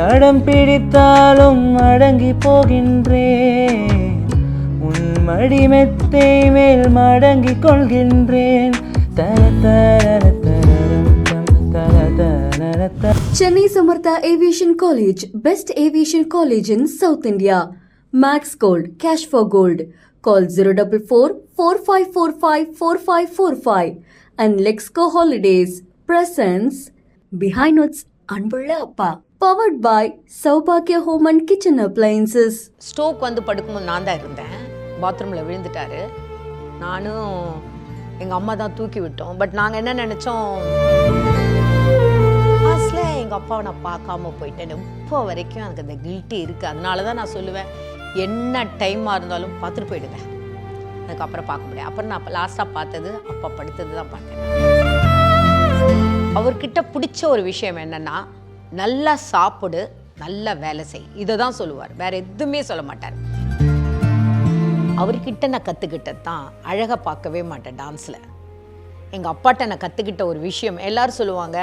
அடம் பிடித்தாலும் அடங்கி போகின்றேன், உன் மடிமெத்தை மேல் மடங்கிக் கொள்கின்றேன். Chennai Samartha Aviation College, best aviation college in South India. Max Gold, cash for gold. Call 044-4545-4545. And Lexco Holidays presents Behind Notes Anbulla Appa. Powered by Saubhagya Home and Kitchen Appliances. ஸ்டோக் வந்து படுக்கும்போது நான் தான் இருந்தேன். பாத்ரூமில் விழுந்துட்டாரு. நானும் எங்கள் அம்மா தான் தூக்கி விட்டோம். பட் நாங்கள் என்ன நினச்சோம், லாஸ்ட்டில் எங்கள் அப்பாவை நான் பார்க்காம போயிட்டேன். இப்போ வரைக்கும் எனக்கு அந்த கில்ட்டி இருக்குது. அதனால தான் நான் சொல்லுவேன், என்ன டைமாக இருந்தாலும் பார்த்துட்டு போயிடுங்க, அதுக்கப்புறம் பார்க்க முடியாது. அப்புறம் நான் லாஸ்ட்டாக பார்த்தது அப்பா படுத்தது தான் பார்த்தேன். அவர்கிட்ட பிடிச்ச ஒரு விஷயம் என்னென்னா, நல்லா சாப்பிடு, நல்லா வேலை செய், இதை தான் சொல்லுவார், வேறு எதுவுமே சொல்ல மாட்டார். அவர்கிட்ட நான் கற்றுக்கிட்டது தான் அழகாக பார்க்கவே மாட்டேன் டான்ஸில். எங்கள் அப்பாட்ட நான் கற்றுக்கிட்ட ஒரு விஷயம், எல்லோரும் சொல்லுவாங்க,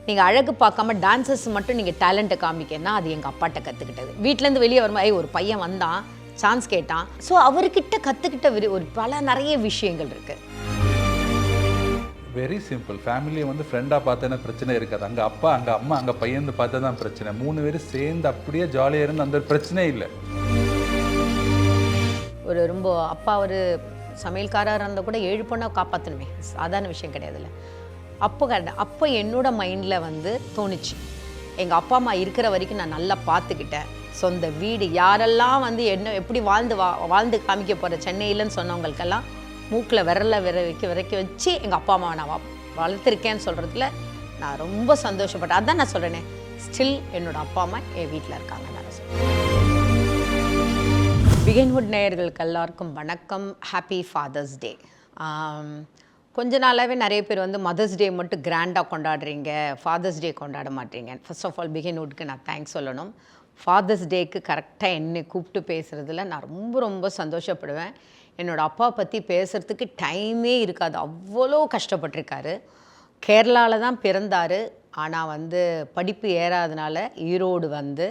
நீங்கள் அழகு பார்க்காம டான்ஸஸ் மட்டும் நீங்கள் டேலண்ட்டை காமிக்கன்னா, அது எங்கள் அப்பாட்ட கற்றுக்கிட்டது. வீட்டிலேருந்து வெளியே வரும்போது ஒரு பையன் வந்தான், சான்ஸ் கேட்டான். ஸோ அவர்கிட்ட கற்றுக்கிட்ட ஒரு நிறைய விஷயங்கள் இருக்குது. Very simple. ஃபேமிலியை வந்து ஃப்ரெண்டாக பார்த்தேன்னா பிரச்சனை இருக்காது. அங்கே அப்பா, அங்கே அம்மா, அங்கே பையன் பார்த்தா தான் பிரச்சனை. 3 பேரும் சேர்ந்து அப்படியே ஜாலியாக இருந்து அந்த பிரச்சனையே இல்லை. ரொம்ப அப்பா ஒரு சமையல்காரராக இருந்தால் கூட 7 பொண்ணை காப்பாற்றணுமே, சாதாரண விஷயம் கிடையாதுல்ல. அப்போ என்னோட மைண்டில் வந்து தோணுச்சு, எங்கள் அப்பா அம்மா இருக்கிற வரைக்கும் நான் நல்லா பார்த்துக்கிட்டேன். சொந்த வீடு, யாரெல்லாம் வந்து என்ன எப்படி வாழ்ந்து காமிக்க போகிற சென்னையிலன்னு சொன்னவங்களுக்கெல்லாம் மூக்கில் விரல வரைக்கும் வச்சு எங்கள் அப்பா அம்மாவை நான் வளர்த்துருக்கேன்னு சொல்கிறதுல நான் ரொம்ப சந்தோஷப்பட்டேன். அதான் நான் சொல்கிறேனே, ஸ்டில் என்னோடய அப்பா அம்மா என் வீட்டில் இருக்காங்க. நான் சொல்கிறேன். பிகின்வுட் நேயர்களுக்கு எல்லாருக்கும் வணக்கம். ஹாப்பி ஃபாதர்ஸ் டே. கொஞ்ச நாளாகவே நிறைய பேர் வந்து மதர்ஸ் டே மட்டும் கிராண்டாக கொண்டாடுறீங்க, ஃபாதர்ஸ் டே கொண்டாட மாட்டீங்க. ஃபர்ஸ்ட் ஆஃப் ஆல் பிகின்வுட்க்கு நான் தேங்க்ஸ் சொல்லணும். ஃபாதர்ஸ் டேக்கு கரெக்டாக என்னை கூப்பிட்டு பேசுகிறதுல நான் ரொம்ப ரொம்ப சந்தோஷப்படுவேன். என்னோடய அப்பா பற்றி பேசுகிறதுக்கு டைமே இருக்காது, அவ்வளோ கஷ்டப்பட்டிருக்காரு. கேரளாவில் தான் பிறந்தார். ஆனால் வந்து படிப்பு ஏறாதனால ஈரோடு வந்து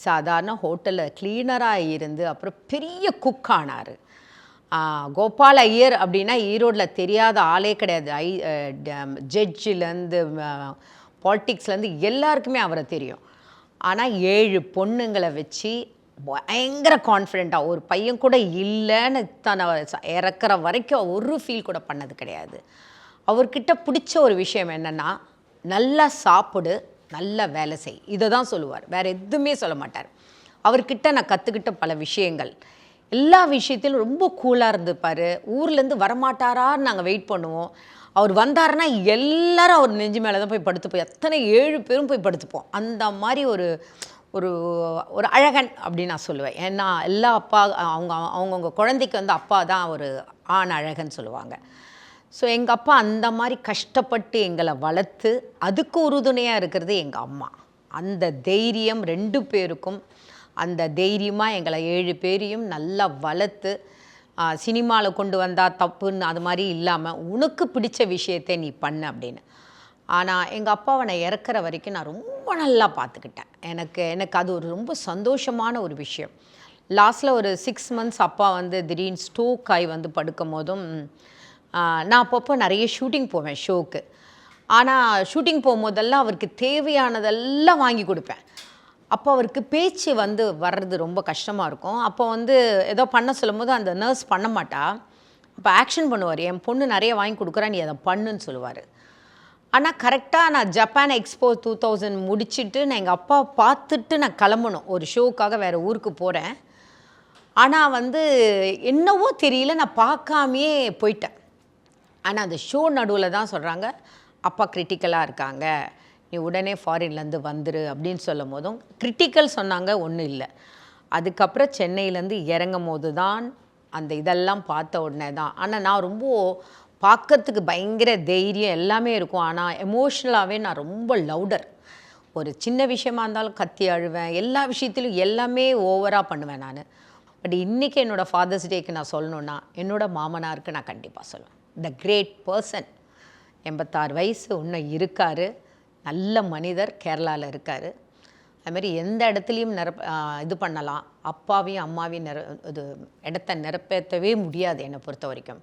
சாதாரண ஹோட்டலில் க்ளீனராக இருந்து அப்புறம் பெரிய குக் ஆனார். கோபால் ஐயர் அப்படின்னா ஈரோடில் தெரியாத ஆளே கிடையாது. ஜட்ஜிலேருந்து பாலிட்டிக்ஸ்லேருந்து எல்லாருக்குமே அவரை தெரியும். ஆனால் 7 பொண்ணுங்களை வச்சு பயங்கர கான்ஃபிடெண்ட்டாக, ஒரு பையன் கூட இல்லைன்னு தன்னை இறக்குற வரைக்கும் ஒரு ஃபீல் கூட பண்ணது கிடையாது. அவர்கிட்ட பிடிச்ச ஒரு விஷயம் என்னென்னா, நல்லா சாப்பிடு, நல்லா வேலை செய், இதை தான் சொல்லுவார், வேறு எதுவுமே சொல்ல மாட்டார். அவர்கிட்ட நான் கற்றுக்கிட்ட பல விஷயங்கள், எல்லா விஷயத்திலும் ரொம்ப கூலாக இருந்துப்பார். ஊர்லேருந்து வரமாட்டாரான்னு நாங்கள் வெயிட் பண்ணுவோம். அவர் வந்தாருன்னா எல்லாரும் அவர் நெஞ்சு மேலே தான் போய் படுத்துப்போம். எத்தனை 7 பேரும் போய் படுத்துப்போம். அந்த மாதிரி ஒரு ஒரு ஒரு அழகன் அப்படின்னு நான் சொல்லுவேன். ஏன்னா எல்லா அப்பா அவங்கவுங்க குழந்தைக்கு வந்து அப்பா தான் ஒரு ஆண் அழகன் சொல்லுவாங்க. ஸோ எங்கள் அப்பா அந்த மாதிரி கஷ்டப்பட்டு எங்களை வளர்த்து அதுக்கு உறுதுணையாக இருக்கிறது எங்கள் அம்மா. அந்த தைரியம் 2 பேருக்கும், அந்த தைரியமாக எங்களை 7 பேரையும் நல்லா வளர்த்து, சினிமாவில் கொண்டு வந்தால் தப்புன்னு அது மாதிரி இல்லாமல் உனக்கு பிடிச்ச விஷயத்தை நீ பண்ணு அப்படின்னு. ஆனால் எங்கள் அப்பாவை நான் இறக்குற வரைக்கும் நான் ரொம்ப நல்லா பார்த்துக்கிட்டேன். எனக்கு அது ஒரு ரொம்ப சந்தோஷமான ஒரு விஷயம். லாஸ்ட்டில் ஒரு 6 months அப்பா வந்து திடீர்னு ஸ்டோக் ஆகி வந்து படுக்கும் போதும் நான் அப்பப்போ நிறைய ஷூட்டிங் போவேன் ஷோக்கு. ஆனால் ஷூட்டிங் போகும்போதெல்லாம் அவருக்கு தேவையானதெல்லாம் வாங்கி கொடுப்பேன். அப்போ அவருக்கு பேச்சு வந்து வர்றது ரொம்ப கஷ்டமாக இருக்கும். அப்போ வந்து ஏதோ பண்ண சொல்லும் போது அந்த நர்ஸ் பண்ண மாட்டா, அப்போ ஆக்ஷன் பண்ணுவார், என் பொண்ணு நிறைய வாங்கி கொடுக்குறா, நீ அதை பண்ணுன்னு சொல்லுவார். ஆனால் கரெக்டாக நான் ஜப்பான் எக்ஸ்போ 2000 முடிச்சுட்டு நான் எங்கள் அப்பா பார்த்துட்டு நான் கிளம்பணும், ஒரு ஷோக்காக வேறு ஊருக்கு போகிறேன். ஆனால் வந்து என்னவோ தெரியல, நான் பார்க்காமையே போயிட்டேன். ஆனால் அந்த ஷோ நடுவில் தான் சொல்கிறாங்க, அப்பா கிரிட்டிக்கலாக இருக்காங்க, நீ உடனே ஃபாரின்லேருந்து வந்துரு அப்படின்னு சொல்லும் போதும் கிரிட்டிக்கல் சொன்னாங்க, ஒன்றும் இல்லை. அதுக்கப்புறம் சென்னையிலேருந்து இறங்கும் போது தான் அந்த இதெல்லாம் பார்த்த உடனே தான். ஆனால் நான் ரொம்ப பார்க்கறதுக்கு பயங்கர தைரியம் எல்லாமே இருக்கும். ஆனால் எமோஷ்னலாகவே நான் ரொம்ப லவுடர். ஒரு சின்ன விஷயமா இருந்தாலும் கத்தி அழுவேன், எல்லா விஷயத்திலும் எல்லாமே ஓவராக பண்ணுவேன் நான். பட் இன்றைக்கி என்னோடய ஃபாதர்ஸ் டேக்கு நான் சொல்லணுன்னா என்னோடய மாமனாருக்கு நான் கண்டிப்பாக சொல்லுவேன், த கிரேட் பர்சன். 86 வயசு இன்னும் இருக்கார், நல்ல மனிதர், கேரளாவில் இருக்கார். அதுமாரி எந்த இடத்துலையும் இது பண்ணலாம், அப்பாவையும் அம்மாவையும் இது இடத்த நிரப்பேற்றவே முடியாது என்னை பொறுத்த வரைக்கும்.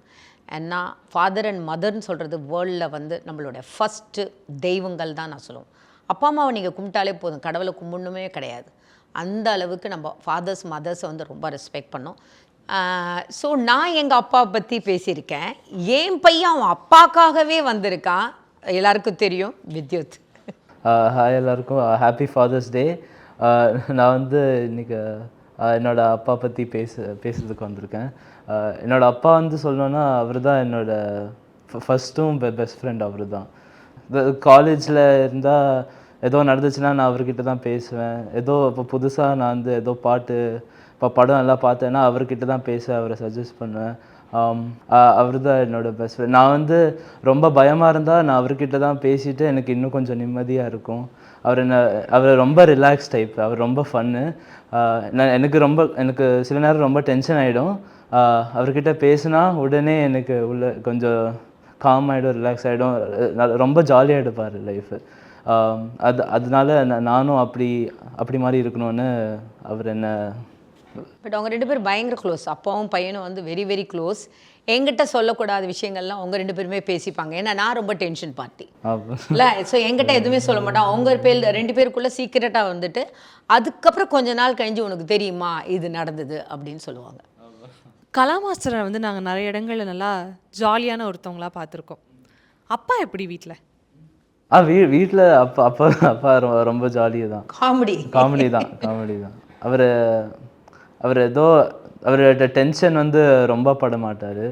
ஏன்னா ஃபாதர் அண்ட் மதர்ன்னு சொல்கிறது வேர்ல்டில் வந்து நம்மளோட ஃபஸ்ட்டு தெய்வங்கள் தான் நான் சொல்லுவேன். அப்பா அம்மாவை நீங்கள் கும்பிட்டாலே போதும், கடவுளை கும்பிடணுமே கிடையாது. அந்த அளவுக்கு நம்ம ஃபாதர்ஸ் மதர்ஸை வந்து ரொம்ப ரெஸ்பெக்ட் பண்ணோம். ஸோ நான் எங்கள் அப்பாவை பற்றி பேசியிருக்கேன். என் பையன் அவன் அப்பாக்காகவே வந்திருக்கான். எல்லாருக்கும் தெரியும், வித்யுத். ஹாய் எல்லாருக்கும், ஹாப்பி ஃபாதர்ஸ் டே. நான் வந்து இன்றைக்கி என்னோடய அப்பா பற்றி பேசுறதுக்கு வந்திருக்கேன். என்னோடய அப்பா வந்து சொல்லணுன்னா அவர் தான் என்னோடய ஃபஸ்ட்டும் பெஸ்ட் ஃப்ரெண்ட். அவர் தான். காலேஜில் இருந்தால் ஏதோ நடந்துச்சுன்னா நான் அவர்கிட்ட தான் பேசுவேன். ஏதோ இப்போ புதுசாக நான் வந்து ஏதோ பாட்டு இப்போ படம் எல்லாம் பார்த்தேன்னா அவர்கிட்ட தான் பேசுவேன், அவரை சஜஸ்ட் பண்ணுவேன். அவர் தான் என்னோடய பெஸ்ட் ஃப்ரெண்ட். நான் வந்து ரொம்ப பயமாக இருந்தால் நான் அவர்கிட்ட தான் பேசிவிட்டு எனக்கு இன்னும் கொஞ்சம் நிம்மதியாக இருக்கும். அவர் ரொம்ப ரிலாக்ஸ் டைப், அவர் ரொம்ப ஃபன்னு. எனக்கு சில நேரம் ரொம்ப டென்ஷன் ஆகிடும். அவர்கிட்ட பேசினா உடனே எனக்கு உள்ள கொஞ்சம் காம் ஆகிடும், ரிலாக்ஸ் ஆகிடும், ரொம்ப ஜாலியாக எடுப்பார் லைஃபு. அதனால நானும் அப்படி மாதிரி இருக்கணும்னு அவர் என்ன. பட் அவங்க 2 பேரும் பயங்கர க்ளோஸ். அப்பாவும் பையனும் வந்து வெரி வெரி க்ளோஸ். என்கிட்ட சொல்லக்கூடாத விஷயங்கள்லாம் அவங்க 2 பேருமே பேசிப்பாங்க. ஏன்னா நான் ரொம்ப டென்ஷன் பார்ட்டி இல்லை. ஸோ என்கிட்ட எதுவுமே சொல்ல மாட்டான். அவங்க 2 பேருக்குள்ளே சீக்கிரட்டாக வந்துட்டு அதுக்கப்புறம் கொஞ்ச நாள் கழிஞ்சு உனக்கு தெரியுமா இது நடந்தது அப்படின்னு சொல்லுவாங்க. கலா மாஸ்டரை வந்து நாங்கள் நிறைய இடங்களில் நல்லா ஜாலியான ஒருத்தவங்களா பார்த்துருக்கோம். அப்பா எப்படி வீட்டில்? வீட்டில் அப்பா ரொம்ப ஜாலியாக தான். காமெடி தான். அவர் ஏதோ அவரோட டென்ஷன் வந்து ரொம்ப பட மாட்டார்.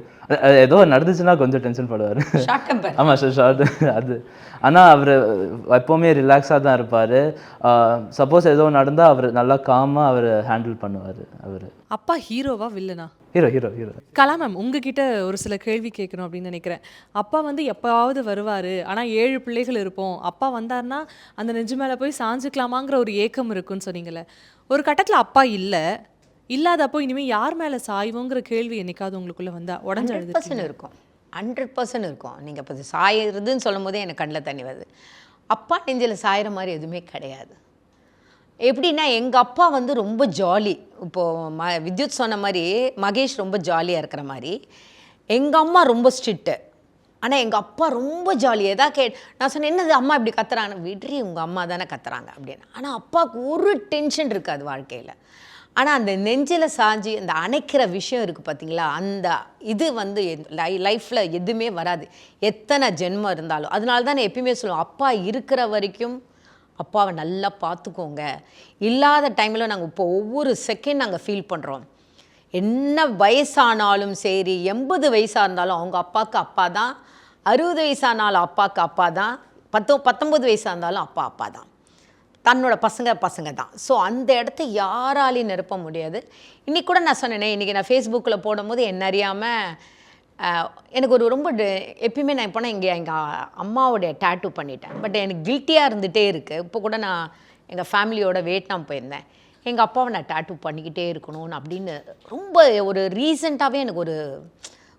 ஏதோ நடந்துச்சுன்னா கொஞ்சம் டென்ஷன் படுவார். ஆமாம் ஷார்ட் அது. ஆனால் அவர் எப்போவுமே ரிலாக்ஸாக தான் இருப்பார். சப்போஸ் ஏதோ நடந்தால் அவர் நல்லா காமாக அவர் ஹேண்டில் பண்ணுவார். அவர் அப்பா ஹீரோவா வில்லனா? ஹீரோ. கலா மேம், உங்ககிட்ட ஒரு சில கேள்வி கேட்கணும் அப்படின்னு நினைக்கிறேன். அப்பா வந்து எப்போவாவது வருவார், ஆனால் 7 பிள்ளைகள் இருப்போம். அப்பா வந்தார்னா அந்த நெஞ்சு மேலே போய் சாஞ்சிக்கலாமாங்கிற ஒரு ஏக்கம் இருக்குன்னு சொன்னீங்கல்ல. ஒரு கட்டத்தில் அப்பா இல்லாதப்போ இனிமேல் யார் மேலே சாய்வோங்கிற கேள்வி என்னைக்காவது உங்களுக்குள்ளே வந்தால் உடஞ்சு 100% இருக்கும். 100% இருக்கும். நீங்கள் இப்போ சாயிறதுன்னு சொல்லும் போதே எனக்கு கண்ணில் தண்ணி வருது. அப்பா நெஞ்சில் சாயிற மாதிரி எதுவுமே கிடையாது. எப்படின்னா எங்கள் அப்பா வந்து ரொம்ப ஜாலி. இப்போது வித்யுத் சொன்ன மாதிரி மகேஷ் ரொம்ப ஜாலியாக இருக்கிற மாதிரி எங்கள் அம்மா ரொம்ப ஸ்ட்ரிக்ட்டு. ஆனால் எங்கள் அப்பா ரொம்ப ஜாலி. நான் சொன்னேன், என்னது அம்மா இப்படி கத்துறாங்க? விட்ரி, உங்கள் அம்மா தானே கத்துறாங்க அப்படின்னு. ஆனால் அப்பாவுக்கு ஒரு டென்ஷன் இருக்காது வாழ்க்கையில். ஆனால் அந்த நெஞ்சில் சாஞ்சி அந்த அணைக்கிற விஷயம் இருக்குது பார்த்தீங்களா, அந்த இது வந்து லைஃப்பில் எதுவுமே வராது, எத்தனை ஜென்மம் இருந்தாலும். அதனால தான் நான் எப்பயுமே சொல்லுவேன், அப்பா இருக்கிற வரைக்கும் அப்பாவை நல்லா பார்த்துக்கோங்க. இல்லாத டைமில் நாங்கள் இப்போ ஒவ்வொரு செகண்ட் நாங்கள் ஃபீல் பண்ணுறோம். என்ன வயசானாலும் சரி, 80 வயசாக இருந்தாலும் அவங்க அப்பாவுக்கு அப்பா தான், 60 வயசானாலும் அப்பாவுக்கு அப்பா தான், 19 வயசாக இருந்தாலும் அப்பா தான், தன்னோட பசங்க தான். ஸோ அந்த இடத்த யாராலையும் நிரப்ப முடியாது. இன்றைக்கி கூட நான் சொன்னேனே, இன்றைக்கி நான் ஃபேஸ்புக்கில் போடும்போது என்ன அறியாமல் எனக்கு ரொம்ப எப்பயுமே நான் இப்போனா எங்கள் அம்மாவோடைய டேட்டூ பண்ணிட்டேன். பட் எனக்கு கில்ட்டியாக இருந்துகிட்டே இருக்குது. இப்போ கூட நான் எங்கள் ஃபேமிலியோட வியட்நாம் போயிருந்தேன். எங்கள் அப்பாவை நான் டேட்டூ பண்ணிக்கிட்டே இருக்கணும்னு அப்படின்னு ரொம்ப ஒரு ரீசெண்டாகவே எனக்கு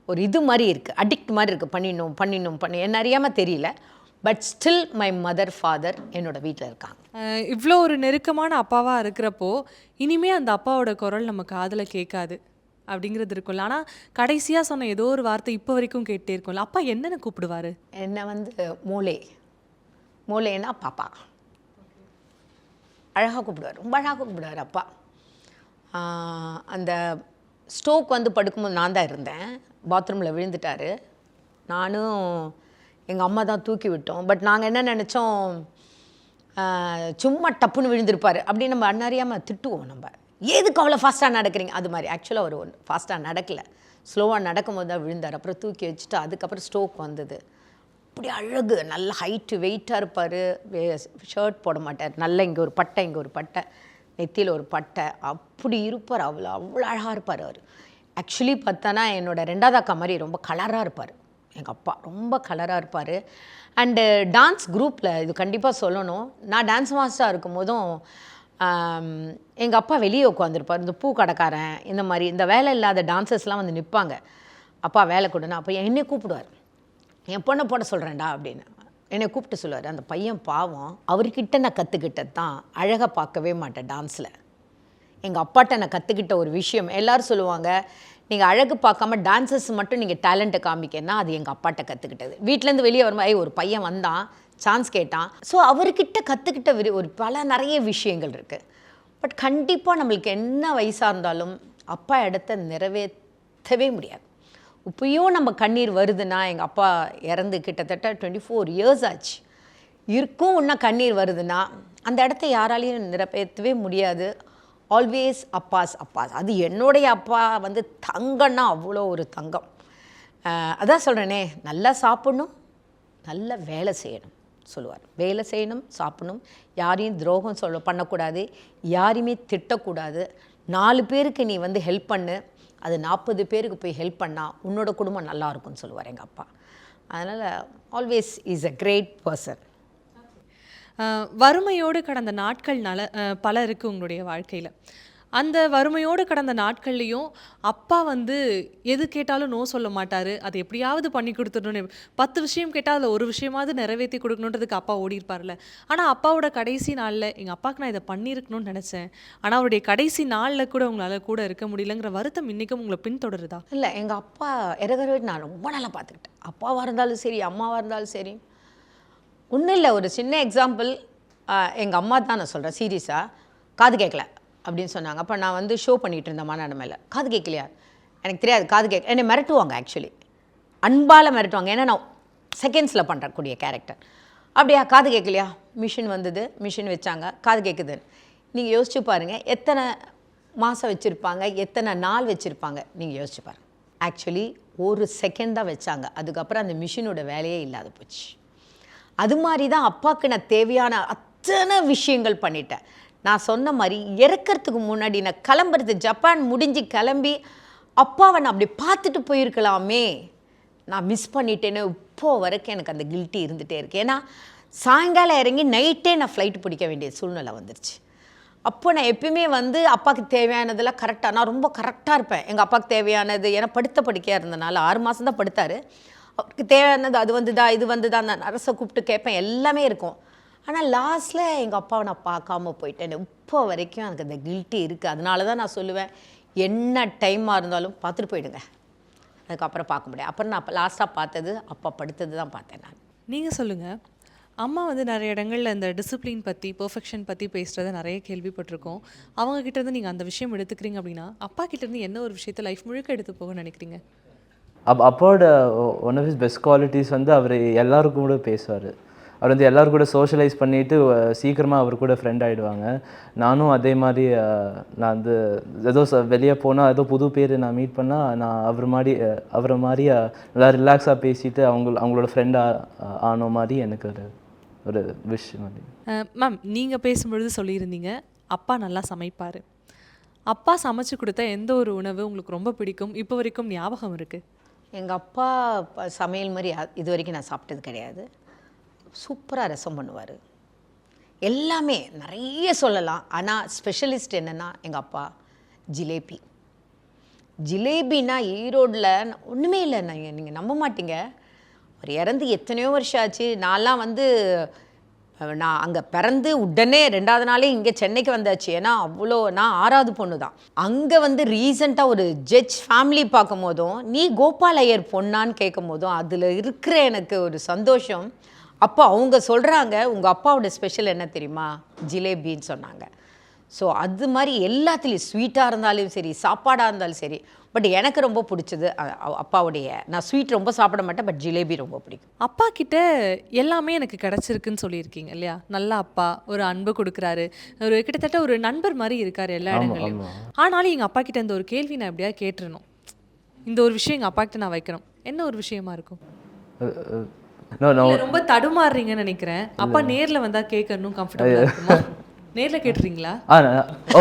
ஒரு இது மாதிரி இருக்குது, அடிக்ட் மாதிரி இருக்குது. பண்ணிடணும் என்ன அறியாமல் தெரியல. But still my mother father என்னோட வீட்டில் இருக்காங்க. இவ்வளோ ஒரு நெருக்கமான அப்பாவாக இருக்கிறப்போ இனிமே அந்த அப்பாவோட குரல் நம்ம காதில் கேட்காது அப்படிங்கிறது இருக்கும்ல. ஆனால் கடைசியாக சொன்ன ஏதோ ஒரு வார்த்தை இப்போ வரைக்கும் கேட்டே இருக்கும்ல. அப்பா என்னென்ன கூப்பிடுவார்? என்னை வந்து மூளைன்னா பாப்பா, அழகாக கூப்பிடுவார், ரொம்ப அழகாக கூப்பிடுவார் அப்பா. அந்த ஸ்ட்ரோக் வந்து படுக்கும்போது நான் தான் இருந்தேன். பாத்ரூமில் விழுந்துட்டார். நானும் எங்கள் அம்மா தான் தூக்கி விட்டோம். பட் நாங்கள் என்ன நினச்சோம், சும்மா டப்புன்னு விழுந்திருப்பார் அப்படின்னு நம்ம அன்னறியாமல் திட்டுவோம். நம்ம எதுக்கு அவ்வளோ ஃபாஸ்ட்டாக நடக்கிறீங்க அது மாதிரி. ஆக்சுவலாக அவர் ஃபாஸ்ட்டாக நடக்கலை, ஸ்லோவாக நடக்கும்போது தான் விழுந்தார். அப்புறம் தூக்கி வச்சுட்டு அதுக்கப்புறம் ஸ்ட்ரோக் வந்தது. அப்படி அழகு, நல்ல ஹைட்டு, வெயிட்டாக இருப்பார். ஷர்ட் போட மாட்டார். நல்ல இங்கே ஒரு பட்டை, நெத்தியில் ஒரு பட்டை, அப்படி இருப்பார். அவ்வளோ அழகாக இருப்பார் அவர். ஆக்சுவலி பார்த்தோன்னா என்னோடய 2வது அக்கா மாதிரி ரொம்ப கலராக இருப்பார் எங்கள் அப்பா, ரொம்ப கலராக இருப்பார். அண்டு டான்ஸ் குரூப்பில் இது கண்டிப்பாக சொல்லணும், நான் டான்ஸ் மாஸ்டராக இருக்கும் போதும் எங்கள் அப்பா வெளியே உட்காந்துருப்பார். இந்த பூ கடைக்காரன் இந்த மாதிரி இந்த வேலை இல்லாத டான்ஸர்ஸ்லாம் வந்து நிற்பாங்க. அப்பா வேலை கொடுனா அப்போ என்னை கூப்பிடுவார், என் பொண்ணை போட சொல்கிறேன்டா அப்படின்னு. என்னை கூப்பிட்டு சொல்லுவார், அந்த பையன் பாவம், அவர்கிட்ட நான் கற்றுக்கிட்டது தான் அழகாக பார்க்கவே மாட்டேன் டான்ஸில். எங்கள் அப்பாட்ட நான் கற்றுக்கிட்ட ஒரு விஷயம், எல்லோரும் சொல்லுவாங்க நீங்கள் அழகு பார்க்காம டான்ஸஸ் மட்டும் நீங்கள் டேலண்ட்டை காமிக்கன்னா அது எங்கள் அப்பாட்ட கற்றுக்கிட்டது. வீட்டிலேருந்து வெளியே வரும்போது ஒரு பையன் வந்தான், சான்ஸ் கேட்டான். ஸோ அவர்கிட்ட கற்றுக்கிட்ட ஒரு நிறைய விஷயங்கள் இருக்குது. பட் கண்டிப்பாக நம்மளுக்கு என்ன வயசாக இருந்தாலும் அப்பா இடத்த நிறைவேற்றவே முடியாது. இப்பயும் நம்ம கண்ணீர் வருதுன்னா, எங்கள் அப்பா இறந்து கிட்டத்தட்ட 24 இயர்ஸ் ஆச்சு, இருக்கும் இன்னும் கண்ணீர் வருதுன்னா அந்த இடத்த யாராலையும் நிறைவேற்றவே முடியாது. Always Abbas. அது என்னுடைய அப்பா வந்து தங்கம்னா அவ்வளோ ஒரு தங்கம். அதான் சொல்கிறேனே, நல்லா சாப்பிடணும், நல்ல வேலை செய்யணும் சொல்லுவார். வேலை செய்யணும், சாப்பிடணும், யாரையும் துரோகம் பண்ணக்கூடாது, யாரையுமே திட்டக்கூடாது. 4 பேருக்கு நீ வந்து ஹெல்ப் பண்ணு, அது 40 பேருக்கு போய் ஹெல்ப் பண்ணால் உன்னோட குடும்பம் நல்லா இருக்கும்னு சொல்லுவார் எங்கள் அப்பா. அதனால் always is a great person. வறுமையோடு கடந்த நாட்கள் பல இருக்குது உங்களுடைய வாழ்க்கையில். அந்த வறுமையோடு கடந்த நாட்கள்லேயும் அப்பா வந்து எது கேட்டாலும் நோ சொல்ல மாட்டார். அது எப்படியாவது பண்ணி கொடுத்துடணும். 10 விஷயம் கேட்டால் அதில் ஒரு விஷயமாவது நிறைவேற்றி கொடுக்கணுன்றதுக்கு அப்பா ஓடிருப்பார்ல. ஆனால் அப்பாவோட கடைசி நாளில் எங்கள் அப்பாவுக்கு நான் இதை பண்ணியிருக்கணும்னு நினச்சேன், ஆனால் அவருடைய கடைசி நாளில் கூட உங்களால் கூட இருக்க முடியலங்கிற வருத்தம் இன்றைக்கும் உங்களை பின்தொடருதா? இல்லை, எங்கள் அப்பா இறகுற நான் ரொம்ப நல்லா பார்த்துக்கிட்டேன். அப்பாவாக இருந்தாலும் சரி, அம்மாவாக இருந்தாலும் சரி. ஒன்றும் இல்லை, ஒரு சின்ன எக்ஸாம்பிள். எங்கள் அம்மா தான் நான் சொல்கிறேன் சீரியஸாக. காது கேட்கல அப்படின்னு சொன்னாங்க. அப்போ நான் வந்து ஷோ பண்ணிகிட்டு இருந்தேன் மன மேலே. காது கேட்கலையா, எனக்கு தெரியாது, காது கேட்க என்னை மிரட்டுவாங்க. ஆக்சுவலி அன்பால் மிரட்டுவாங்க, ஏன்னா நான் செகண்ட்ஸில் பண்ணுறக்கூடிய கேரக்டர். அப்படியா, காது கேட்கலையா, மிஷின் வந்தது, மிஷின் வச்சாங்க, காது கேட்குதுன்னு. நீங்கள் யோசிச்சு பாருங்கள், எத்தனை மாதம் வச்சுருப்பாங்க, எத்தனை நாள் வச்சுருப்பாங்க, நீங்கள் யோசிச்சு பாருங்கள். ஆக்சுவலி ஒரு செகண்ட் தான் வச்சாங்க, அதுக்கப்புறம் அந்த மிஷினோட வேலையே இல்லாத போச்சு. அது மாதிரி தான் அப்பாவுக்கு நான் தேவையான அத்தனை விஷயங்கள் பண்ணிட்டேன். நான் சொன்ன மாதிரி இறக்கிறதுக்கு முன்னாடி நான் கிளம்புறது, ஜப்பான் முடிஞ்சு கிளம்பி அப்பாவை நான் அப்படி பார்த்துட்டு போயிருக்கலாமே, நான் மிஸ் பண்ணிட்டேன்னு இப்போ வரைக்கும் எனக்கு அந்த கில்ட்டி இருந்துகிட்டே இருக்கு. ஏன்னா சாயங்காலம் இறங்கி நைட்டே நான் ஃப்ளைட் பிடிக்க வேண்டிய சூழ்நிலை வந்துருச்சு. அப்போ நான் எப்பயுமே வந்து அப்பாவுக்கு தேவையானதெல்லாம் கரெக்டாக, நான் ரொம்ப கரெக்டாக இருப்பேன். எங்கள் அப்பாவுக்கு தேவையானது, ஏன்னா படுத்த படுக்கையாக இருந்தனால 6 மாதம் தான் படுத்தார். அவருக்கு தேவையானது அது வந்துதா இது வந்துதா, அந்த நர்ஸை கூப்பிட்டு கேட்பேன், எல்லாமே இருக்கும். ஆனால் லாஸ்ட்டில் எங்கள் அப்பாவை நான் பார்க்காம போயிட்டேன். இப்போ வரைக்கும் எனக்கு அந்த கில்ட்டி இருக்குது. அதனால தான் நான் சொல்லுவேன், என்ன டைமாக இருந்தாலும் பார்த்துட்டு போயிடுங்க, அதுக்கப்புறம் பார்க்க முடியாது. அப்புறம் நான் லாஸ்ட்டாக பார்த்தது அப்பா படுத்தது தான் பார்த்தேன் நான். நீங்கள் சொல்லுங்கள், அம்மா வந்து நிறைய இடங்களில் இந்த டிசிப்ளின் பற்றி, பெர்ஃபெக்ஷன் பற்றி பேசுகிறத நிறைய கேள்விப்பட்டிருக்கோம். அவங்கக்கிட்டேருந்து நீங்கள் அந்த விஷயம் எடுத்துக்கிறீங்க அப்படின்னா, அப்பா கிட்டேருந்து என்ன ஒரு விஷயத்தை லைஃப் முழுக்க எடுத்து போக நினைக்கிறீங்க? அப்பாவோட one of his best qualities வந்து அவர் எல்லாருக்கும் கூட பேசுவார். அவர் வந்து எல்லோரும் கூட சோஷியலைஸ் பண்ணிவிட்டு சீக்கிரமாக அவர் கூட ஃப்ரெண்ட் ஆகிடுவாங்க. நானும் அதே மாதிரி நான் வந்து ஏதோ வெளியே போனால் ஏதோ புது பேர் நான் மீட் பண்ணால் நான் அவரை மாதிரி நல்லா ரிலாக்ஸாக பேசிட்டு அவங்களோட ஃப்ரெண்டாக ஆன மாதிரி எனக்கு ஒரு விஷ் மாதிரி. மேம், நீங்கள் பேசும்பொழுது சொல்லியிருந்தீங்க அப்பா நல்லா சமைப்பார். அப்பா சமைச்சு கொடுத்த எந்த ஒரு உணவு உங்களுக்கு ரொம்ப பிடிக்கும், இப்போ வரைக்கும் ஞாபகம் இருக்குது? எங்கள் அப்பா சமையல் மாதிரி இது வரைக்கும் நான் சாப்பிட்டது கிடையாது. சூப்பராக ரசம் பண்ணுவார், எல்லாமே நிறைய சொல்லலாம். ஆனால் ஸ்பெஷலிஸ்ட் என்னென்னா எங்கள் அப்பா ஜிலேபின்னா ஈரோடில் ஒன்றுமே இல்லை, நீங்கள் நம்ப மாட்டீங்க. அவர் இறந்து எத்தனையோ வருஷம் ஆச்சு. நான்லாம் வந்து நான் அங்கே பிறந்து உடனே 2வது நாளே இங்கே சென்னைக்கு வந்தாச்சு. ஏன்னா அவ்வளோ, நான் 6வது பொண்ணு தான். அங்கே வந்து ரீசெண்டாக ஒரு ஜட்ஜ் ஃபேமிலி பார்க்கும் போதும், நீ கோபால் ஐயர் பொண்ணான்னு கேட்கும் போதும் அதில் இருக்கிற எனக்கு ஒரு சந்தோஷம். அப்போ அவங்க சொல்கிறாங்க, உங்கள் அப்பாவோட ஸ்பெஷல் என்ன தெரியுமா, ஜிலேபின்னு சொன்னாங்க. ஸோ அது மாதிரி எல்லாத்துலேயும் ஸ்வீட்டாக இருந்தாலும் சரி, சாப்பாடாக இருந்தாலும் சரி. பட் எனக்கு ரொம்ப பிடிச்சது அப்பாவுடைய, நான் ஸ்வீட் ரொம்ப சாப்பிட மாட்டேன், பட் ஜிலேபி ரொம்ப பிடிக்கும். அப்பா கிட்ட எல்லாமே எனக்கு கிடச்சிருக்குன்னு சொல்லியிருக்கீங்க இல்லையா? நல்லா அப்பா ஒரு அன்பு கொடுக்குறாரு, ஒரு கிட்டத்தட்ட ஒரு நண்பர் மாதிரி இருக்கார் எல்லா இடங்களையும். ஆனாலும் எங்கள் அப்பா கிட்ட இந்த ஒரு கேள்வி நான் எப்படியா கேட்டுருணும், இந்த ஒரு விஷயம் எங்கள் அப்பா கிட்ட நான் வைக்கணும், என்ன ஒரு விஷயமா இருக்கும்? ரொம்ப தடுமாறுறீங்கன்னு நினைக்கிறேன். அப்பா நேரில் வந்தால் கேட்கணும் கம்ஃபர்டபுளாக இருக்குமா? நேரில் கேட்டுறீங்களா? ஓ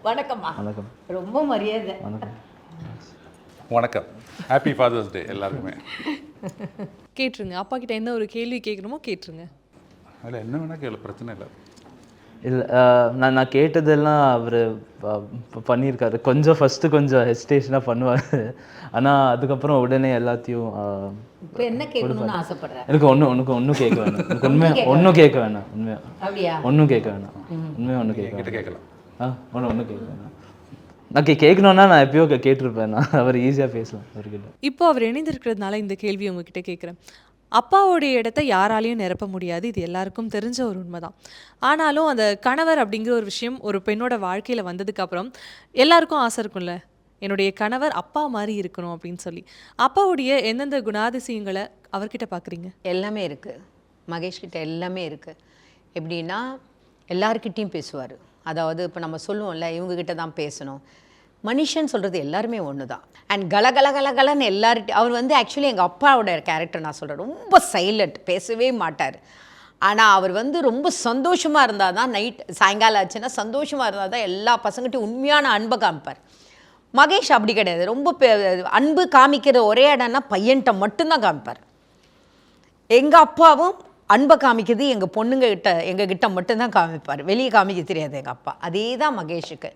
வணக்கம்மா. வணக்கம். ரொம்ப மரியாதை. வணக்கம். ஹாப்பி ஃபாதர்ஸ் டே எல்லாருக்குமே. கேட்டுருங்க, அப்பா கிட்ட என்ன ஒரு கேள்வி கேட்கணுமோ கேட்டுருங்க. அதில் என்ன வேணால் கேளு, பிரச்சனை இல்லை. இல்லை நான் கேட்டதெல்லாம் அவர் பண்ணியிருக்காரு. கொஞ்சம் ஃபஸ்ட்டு கொஞ்சம் ஹெசிடேஷனாக பண்ணுவார். ஆனால் அதுக்கப்புறம் உடனே எல்லாத்தையும் இப்போ என்ன கேட்கணும்னு ஆசைப்படுறேன்? எனக்கு ஒன்றும் கேட்க வேணாம். எனக்கு ஒன்றும் கேட்க வேணாம். உண்மையாக அப்படியா? ஒன்றும் கேட்க வேணாம். உண்மையாக ஒன்றும் என்கிட்ட கேட்கலாம். ஒன்றும் கேட்க வேணாம். நான் கேட்கணுன்னா நான் எப்பயோ கேட்டிருப்பேன். நான் அவர் ஈஸியாக பேசலாம் அவர்கிட்ட. இப்போ அவர் இணைந்திருக்கிறதுனால இந்த கேள்வி உங்ககிட்ட கேட்குறேன். அப்பாவோடைய இடத்த யாராலையும் நிரப்ப முடியாது, இது எல்லாருக்கும் தெரிஞ்ச ஒரு உண்மைதான். ஆனாலும் அந்த கணவர் அப்படிங்கிற ஒரு விஷயம் ஒரு பெண்ணோட வாழ்க்கையில் வந்ததுக்கப்புறம் எல்லாருக்கும் ஆசை இருக்கும்ல, என்னுடைய கணவர் அப்பா மாதிரி இருக்கணும் அப்படின்னு சொல்லி. அப்பாவுடைய எந்தெந்த குணாதிசயங்களை அவர்கிட்ட பார்க்குறீங்க? எல்லாமே இருக்குது. மகேஷ் கிட்ட எல்லாமே இருக்குது. எப்படின்னா எல்லார்கிட்டையும் பேசுவார். அதாவது இப்போ நம்ம சொல்லுவோம்ல, இவங்ககிட்ட தான் பேசணும். மனுஷன் சொல்கிறது எல்லாருமே ஒன்று தான். அண்ட் கலகலன்னு எல்லார்கிட்டையும் அவர் வந்து ஆக்சுவலி எங்கள் அப்பாவோட கேரக்டர் நான் சொல்கிறேன், ரொம்ப சைலண்ட், பேசவே மாட்டார். ஆனால் அவர் வந்து ரொம்ப சந்தோஷமாக இருந்தால் தான், சாயங்காலம் ஆச்சுன்னா சந்தோஷமாக இருந்தால் தான் எல்லா பசங்கள்கிட்டையும் உண்மையான அன்பை காமிப்பார். மகேஷ் அப்படி கிடையாது. ரொம்ப அன்பு காமிக்கிற ஒரே இடம்னா பையன்கிட்ட மட்டும்தான் காமிப்பார். எங்கள் அப்பாவும் அன்பை காமிக்கிறது எங்கள் எங்ககிட்ட மட்டும்தான் காமிப்பார். வெளியே காமிக்க தெரியாது எங்கள் அப்பா. அதே தான் மகேஷுக்கு.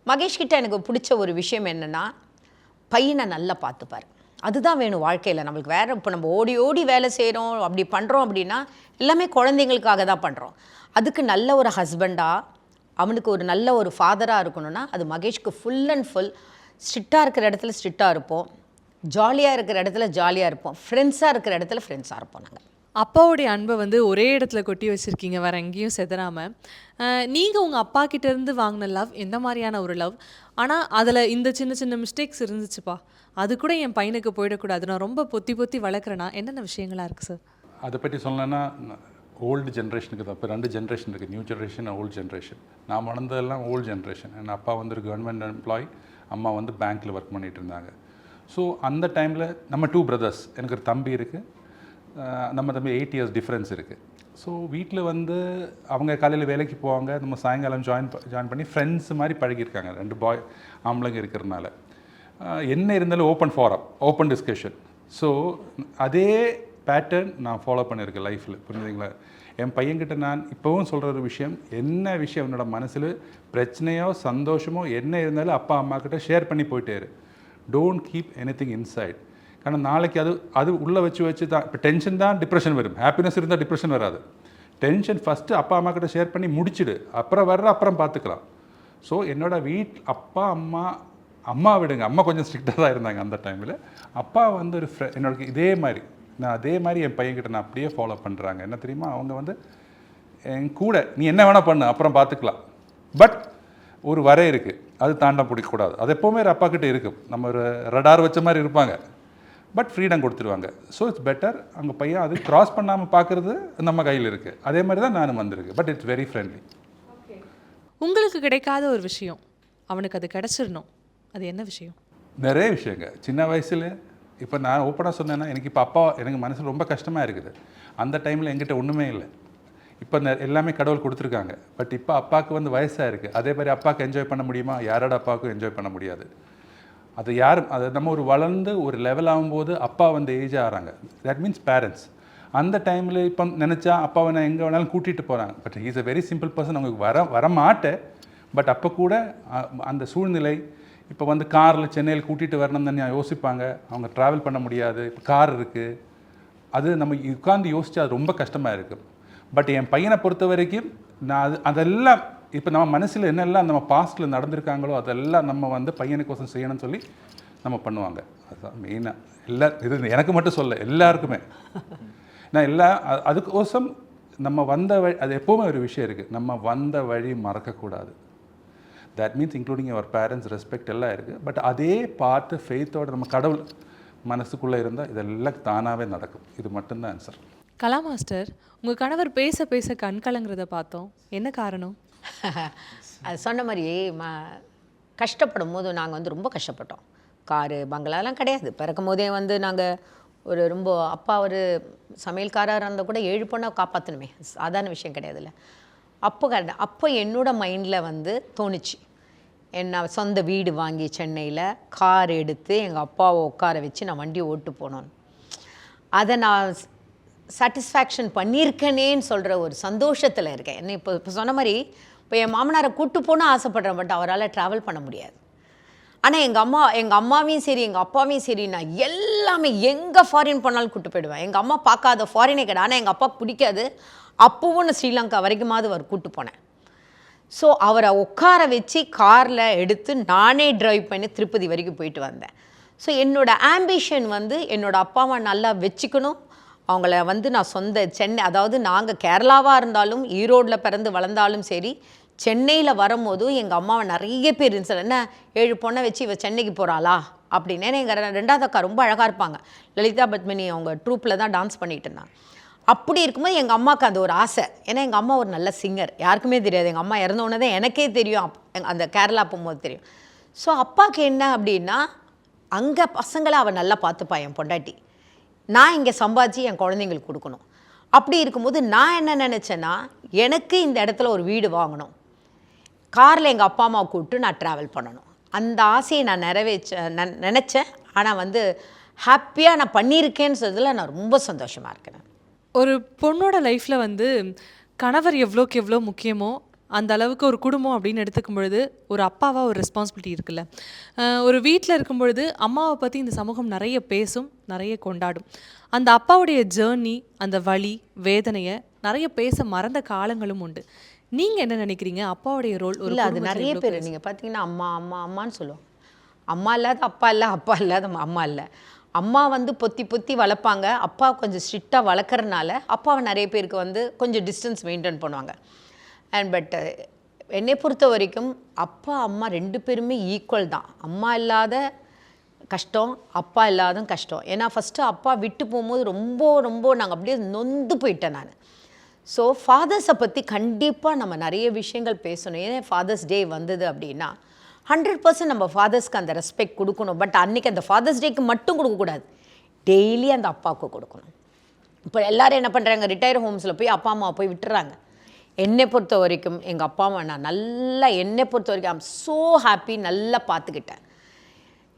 மகேஷ்கிட்ட எனக்கு பிடிச்ச ஒரு விஷயம் என்னென்னா, பையனை நல்லா பார்த்துப்பார். அதுதான் வேணும் வாழ்க்கையில் நம்மளுக்கு. வேறு இப்போ நம்ம ஓடி ஓடி வேலை செய்கிறோம், அப்படி பண்ணுறோம் அப்படின்னா எல்லாமே குழந்தைங்களுக்காக தான் பண்ணுறோம். அதுக்கு நல்ல ஒரு ஹஸ்பண்டாக, அவனுக்கு ஒரு நல்ல ஒரு ஃபாதராக இருக்கணும்னா அது மகேஷ்க்கு ஃபுல் அண்ட் ஃபுல். ஸ்ட்ரிக்டாக இருக்கிற இடத்துல ஸ்ட்ரிக்டாக இருப்போம், ஜாலியாக இருக்கிற இடத்துல ஜாலியாக இருப்போம், ஃப்ரெண்ட்ஸாக இருக்கிற இடத்துல ஃப்ரெண்ட்ஸாக இருப்போம். நாங்கள் அப்பாவுடைய அன்பை வந்து ஒரே இடத்துல கொட்டி வச்சுருக்கீங்க, வேறு எங்கேயும் செதறாமல். நீங்கள் உங்கள் அப்பா கிட்டேருந்து வாங்கின லவ் எந்த மாதிரியான ஒரு லவ்? ஆனால் அதில் இந்த சின்ன சின்ன மிஸ்டேக்ஸ் இருந்துச்சுப்பா, அது கூட என் பையனுக்கு போயிடக்கூடாது, நான் ரொம்ப பொத்தி வளர்க்குறேன்னா என்னென்ன விஷயங்களாக இருக்குது சார்? அதை பற்றி சொல்லணும்னா ஓல்டு ஜென்ரேஷனுக்கு தான். இப்போ 2 ஜென்ரேஷன் இருக்குது, நியூ ஜென்ரேஷன், ஓல்டு ஜென்ரேஷன். நான் வளர்ந்ததெல்லாம் ஓல்டு ஜென்ரேஷன். என் அப்பா வந்து ஒரு கவர்மெண்ட் எம்ப்ளாயி, அம்மா வந்து பேங்க்கில் ஒர்க் பண்ணிகிட்டு இருந்தாங்க. ஸோ அந்த டைமில் நம்ம 2 பிரதர்ஸ், எனக்கு ஒரு தம்பி இருக்குது, நம்ம தம்பி 8 இயர்ஸ் டிஃப்ரென்ஸ் இருக்குது. ஸோ வீட்டில் வந்து அவங்க காலையில் வேலைக்கு போவாங்க, நம்ம சாயங்காலம் ஜாயின் பண்ணி ஃப்ரெண்ட்ஸ் மாதிரி பழகியிருக்காங்க. 2 ஆம்பளைங்க இருக்கிறதுனால என்ன இருந்தாலும் ஓப்பன் டிஸ்கஷன். ஸோ அதே பேட்டர்ன் நான் ஃபாலோ பண்ணியிருக்கேன் லைஃப்பில், புரிஞ்சுதுங்களா? என் பையன்கிட்ட நான் இப்போவும் சொல்கிற ஒரு விஷயம், என்ன விஷயம் என்னோட மனசில் பிரச்சனையோ சந்தோஷமோ என்ன இருந்தாலும் அப்பா அம்மா கிட்ட ஷேர் பண்ணி போயிட்டே இரு. Don't keep anything inside. കാരണം நாளைக்கு அது உள்ளே வச்சு தான். இப்போ டென்ஷன் தான் டிப்ரெஷன் வரும், ஹாப்பினஸ் இருந்தால் டிப்ரெஷன் வராது. டென்ஷன் ஃபஸ்ட்டு அப்பா அம்மா கிட்ட ஷேர் பண்ணி முடிச்சுடு, அப்புறம் பார்த்துக்கலாம். ஸோ என்னோட அப்பா அம்மா விடுங்க, அம்மா கொஞ்சம் ஸ்ட்ரிக்டாக தான் இருந்தாங்க அந்த டைமில். அப்பா வந்து ஒரு என்னோட இதே மாதிரி என் பையன்கிட்ட நான் அப்படியே ஃபாலோ பண்ணுறாங்க. என்ன தெரியுமா, அவங்க வந்து என் கூட நீ என்ன வேணால் பண்ணு, அப்புறம் பார்த்துக்கலாம், பட் ஒரு வரை இருக்குது, அது தாண்ட பிடிக்கக்கூடாது. அது எப்போவுமே ஒரு அப்பா கிட்டே இருக்கும். நம்ம ஒரு ரடார் வச்ச மாதிரி இருப்பாங்க, பட் ஃப்ரீடம் கொடுத்துருவாங்க. So it's better. அங்கே பையன் அது க்ராஸ் பண்ணாமல் பார்க்குறது நம்ம கையில் இருக்குது. அதே மாதிரி தான் நானும் வந்திருக்கு, பட் இட்ஸ் வெரி ஃப்ரெண்ட்லி. உங்களுக்கு கிடைக்காத ஒரு விஷயம் அவனுக்கு அது கிடச்சிடணும், அது என்ன விஷயம்? நிறைய விஷயங்க. சின்ன வயசில் இப்போ நான் ஓப்பனாக சொன்னேன்னா, எனக்கு இப்போ எனக்கு மனசில் ரொம்ப கஷ்டமாக இருக்குது. அந்த டைமில் என்கிட்ட ஒன்றுமே இல்லை. இப்போ எல்லாமே கடவுள் கொடுத்துருக்காங்க. பட் இப்போ அப்பாவுக்கு வந்து வயசாக இருக்குது. அதே மாதிரி அப்பாவுக்கு என்ஜாய் பண்ண முடியுமா? யாரோட அப்பாவுக்கும் என்ஜாய் பண்ண முடியாது. அது நம்ம ஒரு வளர்ந்து ஒரு லெவல் ஆகும்போது அப்பா வந்து ஏஜ் ஆகிறாங்க. That means parents. அந்த டைமில் இப்போ நினச்சா அப்பாவை நான் எங்கே வேணாலும் கூட்டிகிட்டு போகிறாங்க. But is a very simple person. அவங்களுக்கு வரமாட்டேன். பட் அப்போ கூட அந்த சூழ்நிலை, இப்போ வந்து காரில் சென்னையில் கூட்டிகிட்டு வரணும்னு யோசிப்பாங்க. அவங்க ட்ராவல் பண்ண முடியாது. இப்போ கார் இருக்குது, அது நம்ம உட்காந்து யோசிச்சா அது ரொம்ப கஷ்டமாக இருக்குது. பட் என் பையனை பொறுத்த வரைக்கும் நான் அதெல்லாம் இப்போ நம்ம மனசில் என்னெல்லாம் நம்ம பாஸ்ட்டில் நடந்திருக்காங்களோ அதெல்லாம் நம்ம வந்து பையனுக்கோசம் செய்யணும்னு சொல்லி நம்ம பண்ணுவாங்க. அதுதான் மெயினாக. இது எனக்கு மட்டும் சொல்ல, எல்லாருக்குமே. நான் அதுக்கோசம் நம்ம வந்த வழி, அது எப்போவுமே ஒரு விஷயம் இருக்குது, நம்ம வந்த வழி மறக்கக்கூடாது. தட் மீன்ஸ் இன்க்ளூடிங் அவர் பேரண்ட்ஸ், ரெஸ்பெக்ட் எல்லாம் இருக்குது. பட் அதே பார்த்து ஃபெய்த்தோடு நம்ம கடவுள் மனசுக்குள்ளே இருந்தால் இதெல்லாம் தானாகவே நடக்கும். இது மட்டும்தான் ஆன்சர். கலா மாஸ்டர், உங்கள் கணவர் பேச பேச கண் கலங்குறத பார்த்தோம், என்ன காரணம்? அது சொன்ன மாதிரியே கஷ்டப்படும் போது நாங்கள் வந்து ரொம்ப கஷ்டப்பட்டோம். காரு பங்களாலாம் கிடையாது. பிறக்கும் போதே வந்து நாங்கள் ரொம்ப அப்பா ஒரு சமையல்காரராக இருந்தால் கூட 7 பொண்ணை காப்பாற்றணுமே, சாதாரண விஷயம் கிடையாதுல்ல. அப்போ என்னோட மைண்டில் வந்து தோணுச்சு, என்ன சொந்த வீடு வாங்கி சென்னையில் கார் எடுத்து எங்கள் அப்பாவை உட்கார வச்சு நான் வண்டியை ஓட்டு போனோன்னு. அதை நான் சாட்டிஸ்ஃபேக்ஷன் பண்ணியிருக்கேனேன்னு சொல்கிற ஒரு சந்தோஷத்தில் இருக்கேன். என்ன இப்போ சொன்ன மாதிரி இப்போ என் மாமனாரை கூட்டு போனால் ஆசைப்படுறேன், பட் அவரால் ட்ராவல் பண்ண முடியாது. ஆனால் எங்கள் அம்மாவையும் சரி எங்கள் அப்பாவையும் சரி நான் எல்லாமே எங்கே ஃபாரின் போனாலும் கூட்டு போயிடுவேன். எங்கள் அம்மா பார்க்காத ஃபாரினே கிடையாது. ஆனால் எங்கள் அப்பாவுக்கு பிடிக்காது. அப்போவும் நான் ஸ்ரீலங்கா வரைக்குமாவது அவர் கூட்டு போனேன். ஸோ அவரை உட்கார வச்சு காரில் எடுத்து நானே ட்ரைவ் பண்ணி திருப்பதி வரைக்கும் போயிட்டு வந்தேன். ஸோ என்னோடய ஆம்பிஷன் வந்து என்னோடய அப்பாவை நல்லா வச்சுக்கணும். அவங்கள வந்து நான் சொந்த சென்னை, அதாவது நாங்கள் கேரளாவாக இருந்தாலும் ஈரோடில் பிறந்து வளர்ந்தாலும் சரி, சென்னையில் வரும்போதும் எங்கள் அம்மாவை நிறைய பேர் இருந்துச்சு, என்ன 7 பொண்ணை வச்சு இவ சென்னைக்கு போகிறாளா அப்படின்னு. ஏன்னா எங்கள் 2வது அக்கா ரொம்ப அழகாக இருப்பாங்க. லலிதா பத்மினி அவங்க ட்ரூப்பில் தான் டான்ஸ் பண்ணிகிட்டு இருந்தாங்க. அப்படி இருக்கும்போது எங்கள் அம்மாவுக்கு அது ஒரு ஆசை. ஏன்னா எங்கள் அம்மா ஒரு நல்ல சிங்கர், யாருக்குமே தெரியாது. எங்கள் அம்மா இறந்தோன்னே தான் எனக்கே தெரியும், அந்த கேரளா போகும்போது தெரியும். ஸோ அப்பாவுக்கு என்ன அப்படின்னா, அங்கே பசங்களை அவள் நல்லா பார்த்துப்பா என் பொண்டாட்டி, நான் இங்கே சம்பாதிச்சு என் குழந்தைங்களுக்கு கொடுக்கணும். அப்படி இருக்கும்போது நான் என்ன நினச்சேன்னா, எனக்கு இந்த இடத்துல ஒரு வீடு வாங்கணும், காரில் எங்கள் அப்பா அம்மாவை கூப்பிட்டு நான் ட்ராவல் பண்ணணும். அந்த ஆசையை நான் நினச்சேன். ஆனால் வந்து ஹாப்பியாக நான் பண்ணியிருக்கேன்னு சொல்றதுல நான் ரொம்ப சந்தோஷமாக இருக்கேன். ஒரு பொண்ணோட லைஃப்பில் வந்து கணவர் எவ்வளோக்கு எவ்வளோ முக்கியமோ அந்த அளவுக்கு ஒரு குடும்பம் அப்படின்னு எடுத்துக்கும் பொழுது ஒரு அப்பாவாக ஒரு ரெஸ்பான்சிபிலிட்டி இருக்குல்ல. ஒரு வீட்டில் இருக்கும் பொழுது அம்மாவை பற்றி இந்த சமூகம் நிறைய பேசும், நிறைய கொண்டாடும். அந்த அப்பாவுடைய ஜேர்னி, அந்த வலி வேதனையை நிறைய பேச மறந்த காலங்களும் உண்டு. நீங்கள் என்ன நினைக்கிறீங்க அப்பாவுடைய ரோல்? இல்லை, அது நிறைய பேர் நீங்கள் பார்த்தீங்கன்னா அம்மா அம்மா அம்மான்னு சொல்லுவோம். அம்மா இல்லாத அப்பா இல்லை, அப்பா இல்லாத அம்மா இல்லை. அம்மா வந்து பொத்தி பொத்தி வளர்ப்பாங்க, அப்பா கொஞ்சம் ஸ்ட்ரிக்டாக வளர்க்குறனால அப்பாவை நிறைய பேருக்கு வந்து கொஞ்சம் டிஸ்டன்ஸ் மெயின்டைன் பண்ணுவாங்க. பட் என்னை பொறுத்த வரைக்கும் அப்பா அம்மா 2 பேருமே ஈக்குவல் தான். அம்மா இல்லாத கஷ்டம், அப்பா இல்லாத கஷ்டம். ஏன்னா ஃபஸ்ட்டு அப்பா விட்டு போகும்போது ரொம்ப ரொம்ப நாங்கள் அப்படியே நொந்து போயிட்டேன் நான். ஸோ ஃபாதர்ஸை பற்றி கண்டிப்பாக நம்ம நிறைய விஷயங்கள் பேசணும். ஏன்னா ஃபாதர்ஸ் டே வந்தது அப்படின்னா 100% நம்ம ஃபாதர்ஸ்க்கு அந்த ரெஸ்பெக்ட் கொடுக்கணும். பட் அன்றைக்கி அந்த ஃபாதர்ஸ் டேக்கு மட்டும் கொடுக்கக்கூடாது, டெய்லி அந்த அப்பாவுக்கு கொடுக்கணும். இப்போ எல்லோரும் என்ன பண்ணுறாங்க, ரிட்டையர் ஹோம்ஸில் போய் அப்பா அம்மா போய் விட்டுறாங்க. என்னை பொறுத்த வரைக்கும் எங்கள் அப்பா அம்மா நான் நல்லா, என்னை பொறுத்த வரைக்கும் ஐம் ஸோ ஹாப்பி, நல்லா பார்த்துக்கிட்டேன்.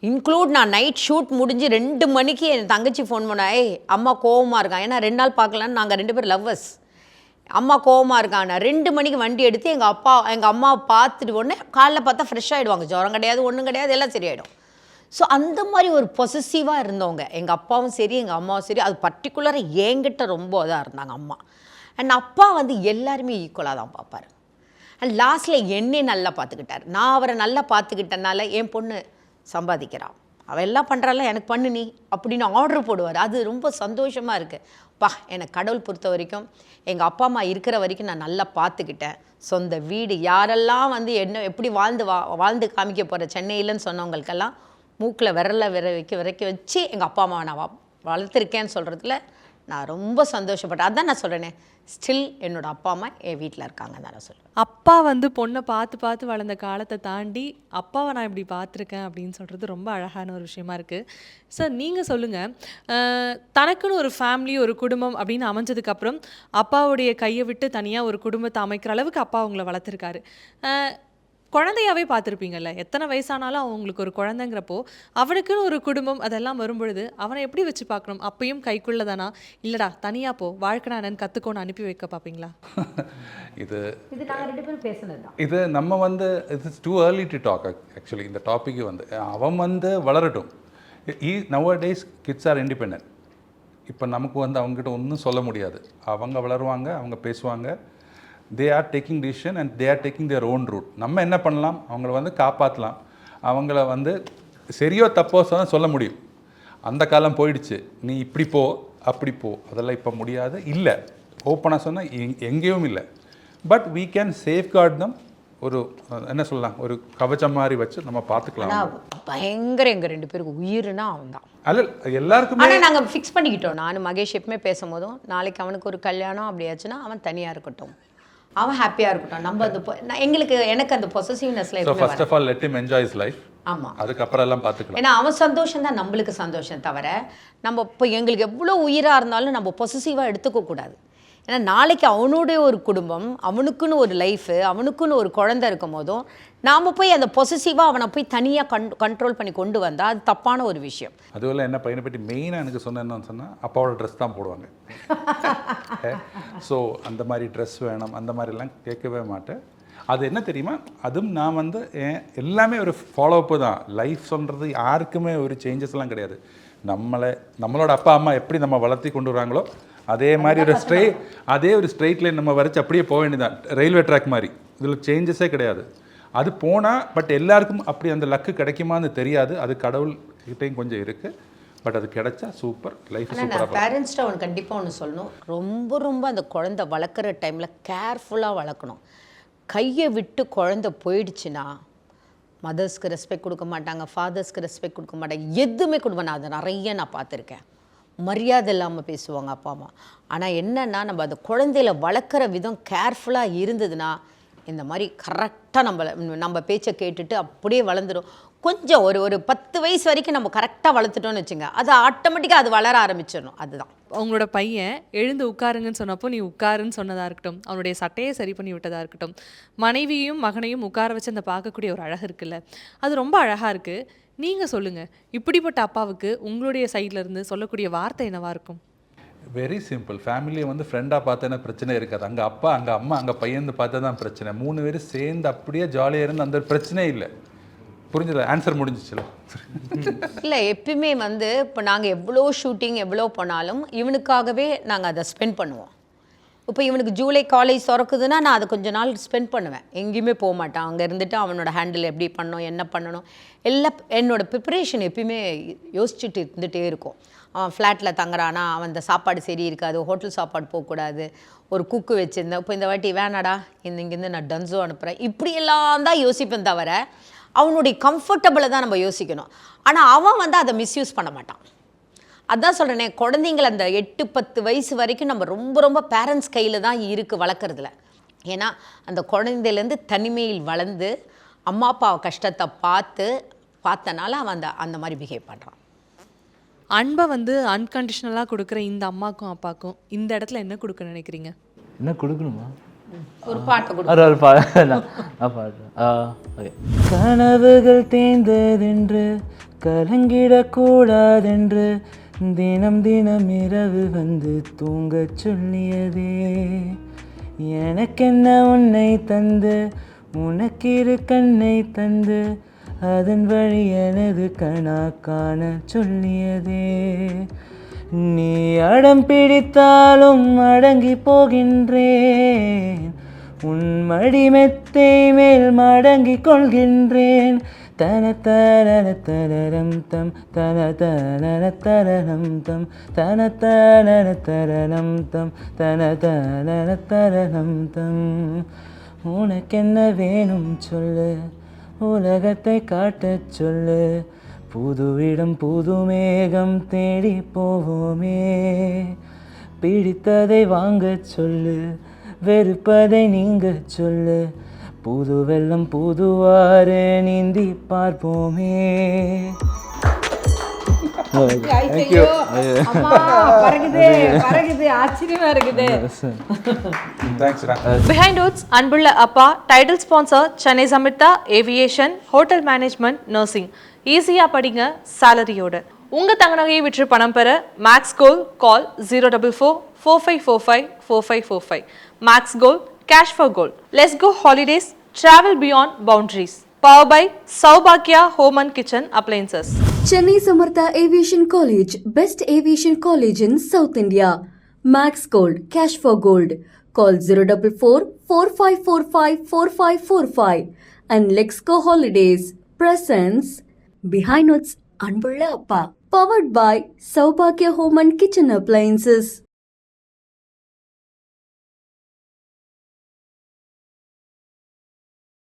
இன்க்ளூட் நான் நைட் ஷூட் முடிஞ்சு 2 மணிக்கு என் தங்கச்சி ஃபோன் பண்ணா, அம்மா கோவமாக இருக்கான். ஏன்னா 2 நாள் பார்க்கலான்னு நாங்கள் 2 பேர் லவ்வர்ஸ். அம்மா கோவமாக இருக்கான். நான் 2 மணிக்கு வண்டி எடுத்து எங்கள் அம்மாவை பார்த்துட்டு உடனே காலைல பார்த்தா ஃப்ரெஷ் ஆகிடுவாங்க. ஜுரம் கிடையாது, ஒன்றும் கிடையாது, எல்லாம் சரியாயிடும். ஸோ அந்த மாதிரி ஒரு பொசசிவாக இருந்தவங்க எங்கள் அப்பாவும் சரி எங்கள் அம்மாவும் சரி. அது பர்டிகுலராக என்கிட்ட ரொம்ப இதாக இருந்தாங்க அம்மா. அண்ட் அப்பா வந்து எல்லாருமே ஈக்குவலாக தான் பார்ப்பார். அண்ட் லாஸ்ட்டில் என்னை நல்லா பார்த்துக்கிட்டார். நான் அவரை நல்லா பார்த்துக்கிட்டனால என் பொண்ணு சம்பாதிக்கிறான், அவள் எல்லாம் பண்ணுறால, எனக்கு பண்ணு நீ அப்படின்னு ஆர்டர் போடுவார். அது ரொம்ப சந்தோஷமாக இருக்குது. எனக்கு கடவுள் பொறுத்த வரைக்கும் எங்கள் அப்பா அம்மா இருக்கிற வரைக்கும் நான் நல்லா பார்த்துக்கிட்டேன். சொந்த வீடு, யாரெல்லாம் வந்து என்ன எப்படி வாழ்ந்து காமிக்க போகிற சென்னையிலன்னு சொன்னவங்களுக்கெல்லாம் மூக்கில் விரக்க வச்சு எங்கள் அப்பா அம்மாவை நான் வளர்த்துருக்கேன்னு சொல்கிறதுல நான் ரொம்ப சந்தோஷப்பட்டேன். அதான் நான் சொல்கிறேனே, ஸ்டில் என்னோடய அப்பா அம்மா என் வீட்டில் இருக்காங்கன்னு தான் நான் சொல்லுவேன். அப்பா வந்து பொண்ணை பார்த்து பார்த்து வளர்ந்த காலத்தை தாண்டி அப்பாவை நான் இப்படி பார்த்துருக்கேன் அப்படின்னு சொல்கிறது ரொம்ப அழகான ஒரு விஷயமா இருக்குது. சார், நீங்கள் சொல்லுங்கள், தனக்குன்னு ஒரு ஃபேமிலி, ஒரு குடும்பம் அப்படின்னு அமைஞ்சதுக்கப்புறம் அப்பாவுடைய கையை விட்டு தனியாக ஒரு குடும்பத்தை அமைக்கிற அளவுக்கு அப்பா அவங்கள வளர்த்துருக்காரு. குழந்தையாவே பார்த்துருப்பீங்கல்ல, எத்தனை வயசானாலும் அவங்களுக்கு ஒரு குழந்தைங்கிறப்போ அவனுக்குன்னு ஒரு குடும்பம் அதெல்லாம் வரும்பொழுது அவனை எப்படி வச்சு பார்க்கணும்? அப்பயும் கைக்குள்ளே தானா, இல்லைடா தனியாக போ, வாழ்க்கை என்னன்னு கற்றுக்கோன்னு அனுப்பி வைக்க பார்ப்பீங்களா? இது நாங்கள் 2 பேரும் பேசுனது தான். இது நம்ம வந்து it's too early to talk. Actually இந்த டாப்பிக்கு வந்து அவன் வந்து வளரட்டும். Nowadays kids are independent. இப்போ நமக்கு வந்து அவங்ககிட்ட ஒன்றும் சொல்ல முடியாது. அவங்க வளருவாங்க, அவங்க பேசுவாங்க. they are taking decision and they are taking their own route. நம்ம என்ன பண்ணலாம், அவங்கள வந்து காப்பாற்றலாம், அவங்கள வந்து சரியோ தப்போ சொல்ல முடியும். அந்த காலம் போயிடுச்சு, நீ இப்படி போ அப்படி போ, அதெல்லாம் இப்போ முடியாது. இல்லை, ஓப்பனாக சொன்னால் எங்கேயும் இல்லை. But we can safeguard them. ஒரு என்ன சொல்லலாம், ஒரு கவச்சம் மாதிரி வச்சு நம்ம பார்த்துக்கலாம். பயங்கர எங்கள் 2 பேருக்கு உயிர்னா அவன் தான். அல்ல எல்லாருக்குமே. ஆனால் நாங்கள் ஃபிக்ஸ் பண்ணிக்கிட்டோம். நானும் மகேஷ் எப்பவுமே பேசும்போதும், நாளைக்கு அவனுக்கு ஒரு கல்யாணம் அப்படியாச்சுன்னா அவன் தனியாக இருக்கட்டும், அவன் ஹாப்பியாக இருக்கட்டும். நம்ம அது எனக்கு அந்த பொசசிவ்னஸ்ல So first of all let him enjoy his life. ஆமாம், அதுக்கப்புறம் எல்லாம் பார்த்துக்கலாம். ஏன்னா அவன் சந்தோஷம் தான் நம்மளுக்கு சந்தோஷம் தவிர, நம்ம இப்போ எங்களுக்கு எவ்வளோ உயிராக இருந்தாலும் நம்ம பொசசிவாக எடுத்துக்க கூடாது. ஏன்னா நாளைக்கு அவனுடைய ஒரு குடும்பம், அவனுக்குன்னு ஒரு லைஃபு, அவனுக்குன்னு ஒரு குழந்தை இருக்கும் போதும் நாம் போய் அந்த பொசசிவாக அவனை போய் தனியாக கண்ட்ரோல் பண்ணி கொண்டு வந்தால் அது தப்பான ஒரு விஷயம். அதுவும் என்ன பையனை பற்றி மெயினாக எனக்கு சொன்னேன்னு சொன்னால் அப்பாவோட ட்ரெஸ் தான் போடுவாங்க. ஸோ அந்த மாதிரி ட்ரெஸ் வேணும் அந்த மாதிரிலாம் கேட்கவே மாட்டேன். அது என்ன தெரியுமா, அதுவும் நான் வந்து எல்லாமே ஒரு ஃபாலோஅப்பு தான். லைஃப் சொல்கிறது யாருக்குமே ஒரு சேஞ்சஸ்லாம் கிடையாது. நம்மளோட அப்பா அம்மா எப்படி நம்ம வளர்த்தி கொண்டு வராங்களோ அதே மாதிரி அதே ஒரு ஸ்ட்ரெயிட் லைன் நம்ம வரைச்சி அப்படியே போக வேண்டியதான். ரயில்வே ட்ராக் மாதிரி இதில் சேஞ்சஸே கிடையாது. அது போனால் பட் எல்லாருக்கும் அப்படி அந்த லக்கு கிடைக்குமான்னு தெரியாது. அது கடவுள்கிட்டையும் கொஞ்சம் இருக்குது. பட் அது கிடைச்சா சூப்பர் லைஃப். ஆனால் பேரண்ட்ஸ்ட்டு அவனுக்கு கண்டிப்பாக ஒன்று சொல்லணும், ரொம்ப அந்த குழந்தை வளர்க்குற டைமில் கேர்ஃபுல்லாக வளர்க்கணும். கையை விட்டு குழந்தை போயிடுச்சுன்னா மதர்ஸ்க்கு ரெஸ்பெக்ட் கொடுக்க மாட்டாங்க, ஃபாதர்ஸ்க்கு ரெஸ்பெக்ட் கொடுக்க மாட்டாங்க, எதுவுமே கொடுக்க மாட்டாங்க. அதை நிறைய நான் பார்த்துருக்கேன். மரியாதை இல்லாமல் பேசுவாங்க அப்பா அம்மா. ஆனால் என்னென்னா நம்ம அந்த குழந்தையில வளர்க்குற விதம் கேர்ஃபுல்லாக இருந்ததுன்னா இந்த மாதிரி கரெக்டாக நம்ம பேச்சை கேட்டுட்டு அப்படியே வளர்ந்துடும். கொஞ்சம் ஒரு 10 வயசு வரைக்கும் நம்ம கரெக்டாக வளர்த்துட்டோன்னு வச்சுங்க, அது ஆட்டோமேட்டிக்காக அது வளர ஆரம்பிச்சிடணும். அதுதான் உங்களோட பையன் எழுந்து உட்காருங்கன்னு சொன்னப்போ நீ உட்காருன்னு சொன்னதாக இருக்கட்டும், அவனுடைய சட்டையை சரி பண்ணி விட்டதாக இருக்கட்டும், மனைவியும் மகனையும் உட்கார வச்சு அந்த பார்க்கக்கூடிய ஒரு அழகு இருக்குல்ல, அது ரொம்ப அழகாக இருக்குது. நீங்கள் சொல்லுங்கள், இப்படிப்பட்ட அப்பாவுக்கு உங்களுடைய சைட்லேருந்து சொல்லக்கூடிய வார்த்தை என்னவாக இருக்கும்? Very simple. ஃபேமிலியை வந்து ஃப்ரெண்டாக பார்த்தேன்னா பிரச்சனை இருக்காது. அங்கே அப்பா அங்கே அம்மா அங்கே பையன் பார்த்தா தான் பிரச்சனை. 3 பேரும் சேர்ந்து அப்படியே ஜாலியாக இருந்து அந்த பிரச்சனையே இல்லை. புரிஞ்சது? ஆன்சர் முடிஞ்சிச்சுல. இல்லை, எப்பயுமே வந்து இப்போ நாங்கள் எவ்வளோ ஷூட்டிங் எவ்வளோ போனாலும் இவனுக்காகவே நாங்கள் அதை ஸ்பெண்ட் பண்ணுவோம். இப்போ இவனுக்கு ஜூலை காலேஜ் திறக்குதுன்னா நான் அதை கொஞ்ச நாள் ஸ்பெண்ட் பண்ணுவேன். எங்கேயுமே போக மாட்டான். அங்கே இருந்துட்டு அவனோட ஹேண்டில் எப்படி பண்ணணும், என்ன பண்ணணும், என்னோடய ப்ரிப்பரேஷன் எப்பயுமே யோசிச்சுட்டு இருந்துகிட்டே இருக்கும். அவன் ஃப்ளாட்டில் தங்குறானா, அவன் அந்த சாப்பாடு சரி இருக்காது, ஹோட்டல் சாப்பாடு போகக்கூடாது, ஒரு குக்கு வச்சுருந்தேன், இப்போ இந்த வாட்டி வேணாடா இங்கேருந்து நான் டன்ஸோ அனுப்புகிறேன், இப்படியெல்லாம் தான் யோசிப்பேன் தவிர அவனுடைய கம்ஃபர்டபுளை தான் நம்ம யோசிக்கணும். ஆனால் அவன் வந்து அதை மிஸ்யூஸ் பண்ண மாட்டான். அதான் சொல்கிறேனே, குழந்தைங்கள் அந்த 8-10 வயசு வரைக்கும் நம்ம ரொம்ப பேரண்ட்ஸ் கையில் தான் இருக்குது வளர்க்குறதுல. ஏன்னா அந்த குழந்தையிலேருந்து தனிமையில் வளர்ந்து அம்மா அப்பா கஷ்டத்தை பார்த்தனால அவன் அந்த மாதிரி பிஹேவ் பண்ணுறான். அன்பை வந்து அன்கண்டிஷனலாக கொடுக்குற இந்த அம்மாக்கும் அப்பாக்கும் இந்த இடத்துல என்ன கொடுக்க நினைக்கிறீங்க? என்ன கொடுக்கணுமா? ஒரு பாட்டை கொடு. ஒரு பாட்டு. கனவுகள் தேய்ந்ததென்று கலங்கிடக்கூடாதென்று தினம் இரவு வந்து தூங்கச் சொல்லியதே. எனக்கென்ன உன்னை தந்து உனக்கிரு கண்ணை தந்து அதன் வழி எனது கணா காண சொல்லியதே. நீ அடம் பிடித்தாலும் அடங்கி போகின்றேன், உன் மடிமெத்தை மேல் மடங்கி கொள்கின்றேன். தன தன தரரம் தம் தன தன தரரம் தம் தன தன தரரம் தம் தன தன தரரம் தம். உனக்கென்ன வேணும் சொல்லு, உலகத்தை காட்டச் சொல்லு, புதுவிடம் புது மேகம் தேடி போவோமே. பிடித்ததை வாங்கச் சொல்லு, வெறுப்பதை நீங்கச் சொல்லு, புது வெள்ளம் புதுவாறு நீந்தி பார்ப்போமே. Behind Woods அன்புள்ள அப்பா title sponsor Chennai Samirtha aviation hotel management nursing. ஈஸியா படிங்க சாலரியோட. உங்க தங்க நகையை விற்று பணம் பெற max gold call 044-4545-4545. Max gold cash for gold. Let's go holidays, travel beyond boundaries. Powered by Saubhagya Home and Kitchen Appliances. Chennai Samartha Aviation College, best aviation college in South India. Max Gold, cash for gold. Call 044-4545-4545. And Lexco Holidays presents Behind Woods Anbulla Appa. Powered by Saubhagya Home and Kitchen Appliances.